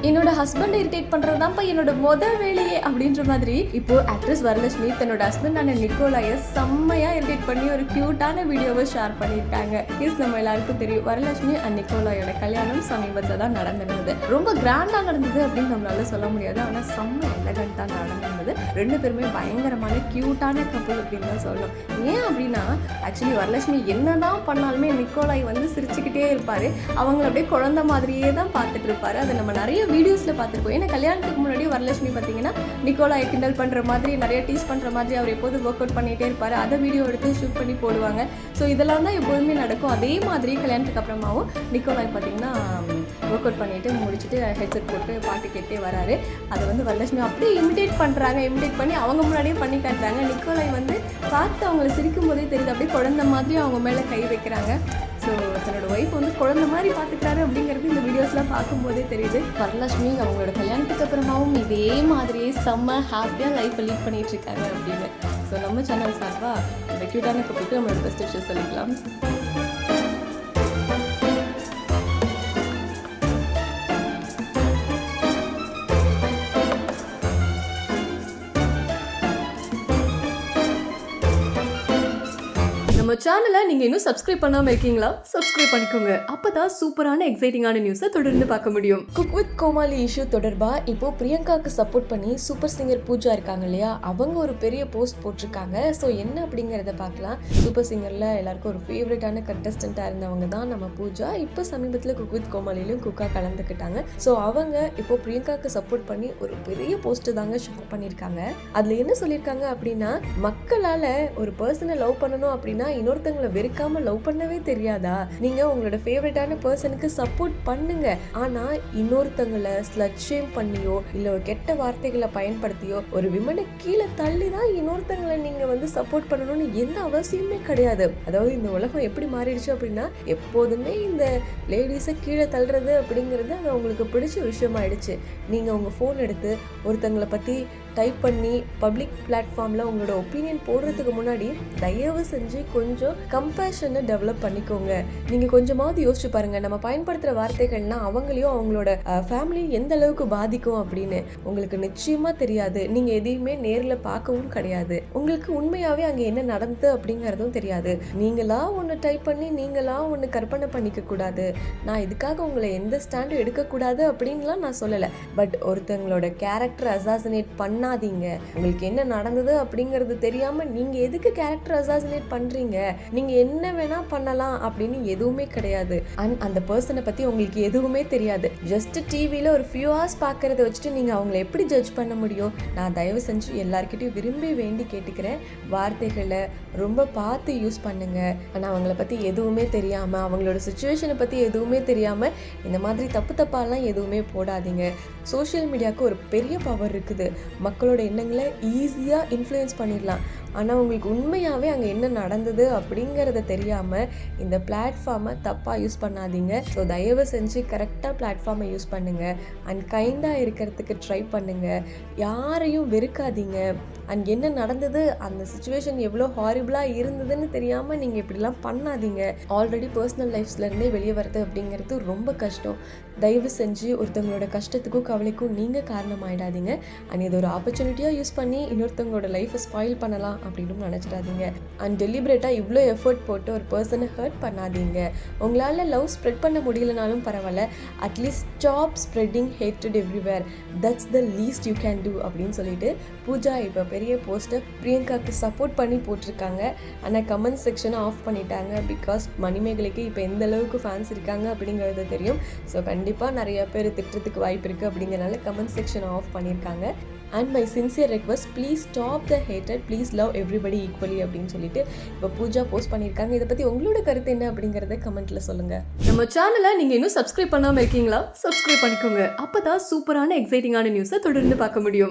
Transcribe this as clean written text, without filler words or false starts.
என்னோட husband irritate பண்றது தான்ப்பா என்னோட வேலையே அப்படின்ற மாதிரி இப்போ ஆக்ட்ரஸ் வரலட்சுமி தன்னோட ஹஸ்பண்டான நிக்கோலாய செம்மையா இரிட்டேட் பண்ணி ஒரு கியூட்டான வீடியோவை ஷேர் பண்ணியிருக்காங்க. நம்ம எல்லாருக்கும் தெரியும் வரலட்சுமி அண்ட் நிக்கோலாயோட கல்யாணம் சமீபத்தில் தான் நடந்திருந்தது. ரொம்ப கிராண்டா நடந்தது அப்படின்னு நம்மளால சொல்ல முடியாது, ஆனா செம்ம எலகண்டா நடந்திருந்தது. ரெண்டு பேருமே பயங்கரமான கியூட்டான கப்பல் அப்படின்னு தான் சொல்லணும். ஏன் அப்படின்னா ஆக்சுவலி வரலட்சுமி என்னதான் பண்ணாலுமே நிக்கோலாய் வந்து சிரிச்சுக்கிட்டே இருப்பாரு. அவங்களை அப்படியே குழந்தை மாதிரியே தான் பார்த்துட்டு இருப்பாரு. அதை நம்ம நிறைய வீடியோஸில் பார்த்துருக்கோம். ஏன்னா கல்யாணத்துக்கு முன்னாடி வரலட்சுமி பார்த்தீங்கன்னா நிக்கோலாயை கிண்டல் பண்ணுற மாதிரி, நிறைய டீஸ் பண்ணுற மாதிரி அவர் எப்போதும் ஒர்க் அவுட் பண்ணிகிட்டே இருப்பார். அதை வீடியோ எடுத்து ஷூட் பண்ணி போடுவாங்க. ஸோ இதெல்லாம் தான் எப்போதுமே நடக்கும். அதே மாதிரி கல்யாணத்துக்கு அப்புறமாவும் நிக்கோலாய் பார்த்தீங்கன்னா ஒர்க் அவுட் பண்ணிட்டு முடிச்சுட்டு ஹெட்செட் போட்டு பாட்டு கேட்டே வராரு. அதை வந்து வரலட்சுமி அப்படியே இமிடேட் பண்ணுறாங்க. இமிடேட் பண்ணி அவங்க முன்னாடியே பண்ணி காட்டுறாங்க. நிக்கோலாய் வந்து பார்த்து அவங்கள சிரிக்கும் போதே தெரியுது, அப்படியே குழந்தை மாதிரி அவங்க மேலே கை வைக்கிறாங்க. ஸோ தன்னோட ஒய்ஃப் வந்து குழந்தை மாதிரி பார்த்துக்கிறாரு அப்படிங்கிறது இந்த வீடியோஸ்லாம் பார்க்கும்போதே தெரியுது. வரலட்சுமி அவங்களோட கல்யாணத்துக்கு அப்புறமாவும் இதே மாதிரியே செம்ம ஹாப்பியாக லைஃப்பை லீட் பண்ணிட்டு இருக்காங்க அப்படின்னு. ஸோ நம்ம சேனல் சார்பாக இந்த க்யூட்டான கப்புக்கு நம்மளோட பெஸ்ட் விஷயம் சொல்லிக்கலாம். நம்ம சேனலை நீங்கள் இன்னும் சப்ஸ்கிரைப் பண்ணாமல் இருக்கீங்களா? சப்ஸ்கிரைப் பண்ணிக்கோங்க. அப்போ தான் சூப்பரான எக்ஸைட்டிங்கான நியூஸை தொடர்ந்து பார்க்க முடியும். குக் வித் கோமாளி இஷ்யூ தொடர்பாக இப்போ பிரியங்காவுக்கு சப்போர்ட் பண்ணி சூப்பர் சிங்கர் பூஜா இருக்காங்க இல்லையா, அவங்க ஒரு பெரிய போஸ்ட் போட்டிருக்காங்க. ஸோ என்ன அப்படிங்கிறத பார்க்கலாம். சூப்பர் சிங்கரில் எல்லாருக்கும் ஒரு ஃபேவரட்டான கண்டஸ்டண்ட்டாக இருந்தவங்க தான் நம்ம பூஜா. இப்போ சமீபத்தில் குக் வித் கோமாளிலையும் குக்கா கலந்துக்கிட்டாங்க. ஸோ அவங்க இப்போ பிரியங்காவுக்கு சப்போர்ட் பண்ணி ஒரு பெரிய போஸ்ட்டு தாங்க ஷேர் பண்ணியிருக்காங்க. அதில் என்ன சொல்லியிருக்காங்க அப்படின்னா, மக்களால் ஒரு பர்சனை லவ் பண்ணணும் அப்படின்னா இன்னொருத்தங்களை வெறுக்காம லவ் பண்ணவே தெரியாதா? நீங்க உங்களோட ஃபேவரட்டான பர்சனுக்கு சப்போர்ட் பண்ணுங்க. ஆனா இன்னொருத்தங்களை ஸ்லட் ஷேம் பண்ணியோ இல்ல ஒரு கெட்ட வார்த்தைகளை பயன்படுத்தியோ ஒரு விமனை கீழே தள்ளி தான் இன்னொருத்தங்களை நீங்க வந்து சப்போர்ட் பண்ணணும்னு எந்த அவசியமே கிடையாது. அதாவது இந்த உலகம் எப்படி மாறிடுச்சு அப்படின்னா, எப்போதுமே இந்த லேடிஸை கீழே தள்ளுறது அப்படிங்கிறது அது உங்களுக்கு பிடிச்ச விஷயமாயிடுச்சு. நீங்க உங்க ஃபோன் எடுத்து ஒருத்தங்களை பத்தி டைப் பண்ணி பப்ளிக் பிளாட்ஃபார்மில் உங்களோட ஒப்பீனியன் போடுறதுக்கு முன்னாடி தயவு செஞ்சு கொஞ்சம் கம்பேஷனை டெவலப் பண்ணிக்கோங்க. நீங்கள் கொஞ்சமாவது யோசிச்சு பாருங்கள், நம்ம பயன்படுத்துகிற வார்த்தைகள்லாம் அவங்களையும் அவங்களோட ஃபேமிலியும் எந்த அளவுக்கு பாதிக்கும் அப்படின்னு உங்களுக்கு நிச்சயமாக தெரியாது. நீங்கள் எதையுமே நேரில் பார்க்கவும் கிடையாது. உங்களுக்கு உண்மையாகவே அங்கே என்ன நடந்தது அப்படிங்கிறதும் தெரியாது. நீங்களா ஒன்று டைப் பண்ணி நீங்களா ஒன்று கற்பனை பண்ணிக்க கூடாது. நான் இதுக்காக உங்களை எந்த ஸ்டாண்டும் எடுக்கக்கூடாது அப்படின்லாம் நான் சொல்லலை. பட் ஒருத்தங்களோட கேரக்டர் அசாசினேட் பண்ணாதீங்க. உங்களுக்கு என்ன நடந்தது அப்படிங்கிறது தெரியாம நீங்க எதுக்கு கேரக்டர் அசாசினேட் பண்றீங்க? நீங்க என்ன வேணா பண்ணலாம் அப்படின்னு எதுவுமே கிடையாது. அந்த பர்சனை பத்தி உங்களுக்கு எதுவுமே தெரியாது. ஜஸ்ட் டிவில ஒரு ஃபியூ ஹவர்ஸ் பார்க்கறத வச்சுட்டு நீங்க அவங்களை எப்படி ஜட்ஜ் பண்ண முடியும்? நான் தயவு செஞ்சு எல்லார்கிட்டையும் விரும்பி வேண்டி கேட்டுக்கிறேன், வார்த்தைகளை ரொம்ப பார்த்து யூஸ் பண்ணுங்க. ஆனால் அவங்கள பத்தி எதுவுமே தெரியாம, அவங்களோட சுச்சுவேஷனை பத்தி எதுவுமே தெரியாம இந்த மாதிரி தப்பாலாம் எதுவுமே போடாதீங்க. சோஷியல் மீடியாவுக்கு ஒரு பெரிய பவர் இருக்குது. மக்களோட எண்ணங்களை ஈஸியாக இன்ஃப்ளூயன்ஸ் பண்ணிடலாம். ஆனால் உங்களுக்கு உண்மையாகவே அங்கே என்ன நடந்தது அப்படிங்கிறத தெரியாமல் இந்த பிளாட்ஃபார்மை தப்பாக யூஸ் பண்ணாதீங்க. ஸோ தயவு செஞ்சு கரெக்டாக பிளாட்ஃபார்மை யூஸ் பண்ணுங்கள். அண்ட் கைண்டாக இருக்கிறதுக்கு ட்ரை பண்ணுங்கள். யாரையும் வெறுக்காதீங்க. அண்ட் என்ன நடந்தது, அந்த சுச்சுவேஷன் எவ்வளோ ஹாரிபிளாக இருந்ததுன்னு தெரியாமல் நீங்கள் இப்படிலாம் பண்ணாதீங்க. ஆல்ரெடி பர்சனல் லைஃப்ஸ்லேருந்தே வெளியே வர்றது அப்படிங்கிறது ரொம்ப கஷ்டம். தயவு செஞ்சு ஒருத்தவங்களோட கஷ்டத்துக்கும் கவலைக்கும் நீங்கள் காரணமாயிடாதீங்க. அண்ட் இது ஒரு ஆப்பர்ச்சுனிட்டியாக யூஸ் பண்ணி இன்னொருத்தவங்களோட லைஃப்பை ஸ்பாயில் பண்ணலாம் அப்படின்னு நினச்சிடாதீங்க. அண்ட் டெலிபரேட்டாக இவ்வளோ எஃபர்ட் போட்டு ஒரு பர்சனை ஹர்ட் பண்ணாதீங்க. உங்களால் லவ் ஸ்ப்ரெட் பண்ண முடியலனாலும் பரவாயில்ல, at least stop spreading hatred everywhere. That's the least you can do அப்படின்னு சொல்லிட்டு பூஜா இப்போ பெரிய போஸ்டர் பிரியங்காவுக்கு சப்போர்ட் பண்ணி போட்டிருக்காங்க. ஆனால் கமெண்ட் செக்ஷனை ஆஃப் பண்ணிட்டாங்க. பிகாஸ் மணிமேகலைக்கு இப்போ எந்த அளவுக்கு ஃபேன்ஸ் இருக்காங்க அப்படிங்கிறது தெரியும். ஸோ கண்டிப்பாக நிறைய பேர் திட்டுறதுக்கு வாய்ப்பு இருக்குது. அப்படிங்கிறனால கமெண்ட் செக்ஷனை ஆஃப் பண்ணியிருக்காங்க. And my sincere request, please stop the hated, please love everybody equally அப்படின்னு சொல்லிட்டு இப்போ பூஜா போஸ்ட் பண்ணியிருக்காங்க. இதை பற்றி உங்களோட கருத்து என்ன அப்படிங்கிறத கமெண்ட்டில் சொல்லுங்கள். நம்ம சேனலை நீங்கள் இன்னும் சப்ஸ்கிரைப் பண்ணாமல் இருக்கீங்களா? சப்ஸ்கிரைப் பண்ணிக்கோங்க. அப்போ தான் சூப்பரான எக்ஸைட்டிங்கான நியூஸை தொடர்ந்து பார்க்க முடியும்.